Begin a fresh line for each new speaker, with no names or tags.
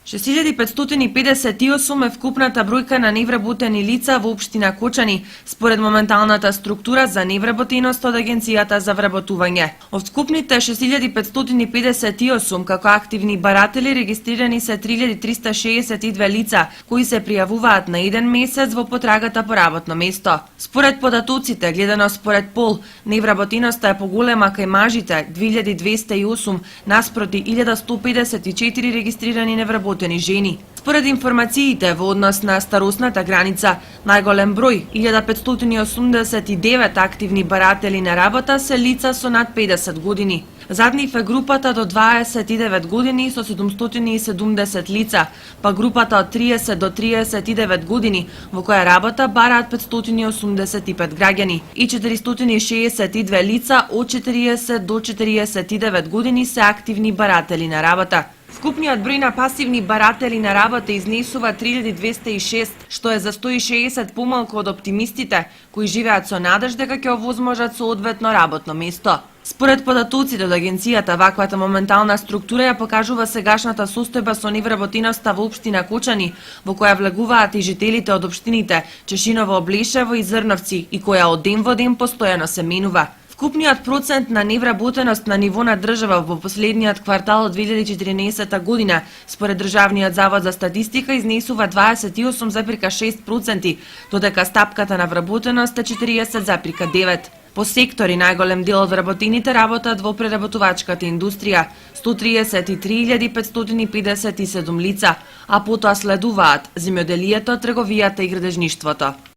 6558 е вкупната бројка на невработени лица во општина Кочани, според моменталната структура за невработеност од Агенцијата за вработување. Од вкупните 6558 како активни баратели регистрирани се 3362 лица, кои се пријавуваат на еден месец во потрагата по работно место. Според податоците, гледано според пол, невработеноста е поголема кај мажите 2208 наспроти 1154 регистрирани невработени жени. Според информациите во однос на старосната граница, најголем број 1589 активни баратели на работа се лица со над 50 години. Зад нив е групата до 29 години со 770 лица, па групата од 30 до 39 години во која работа бараат 585 граѓани и 462 лица од 40 до 49 години се активни баратели на работа. Вкупниот број на пасивни баратели на работа изнесува 3206, што е за 160 помалку од оптимистите, кои живеат со надеж дека ќе овозможат соодветно работно место. Според податоците од Агенцијата, ваквата моментална структура ја покажува сегашната состојба со невработеноста во општина Кочани, во која влегуваат и жителите од општините Чешиново, Облешево и Зрновци и која од ден во ден постојано се менува. Вкупниот процент на невработеност на ниво на држава во последниот квартал од 2014 година, според Државниот завод за статистика, изнесува 28,6%, додека стапката на вработеност е 40,9%. По сектори, најголем дел од вработените работат во преработувачката индустрија, 133.557 лица, а потоа следуваат земјоделието, трговијата и градежништвото.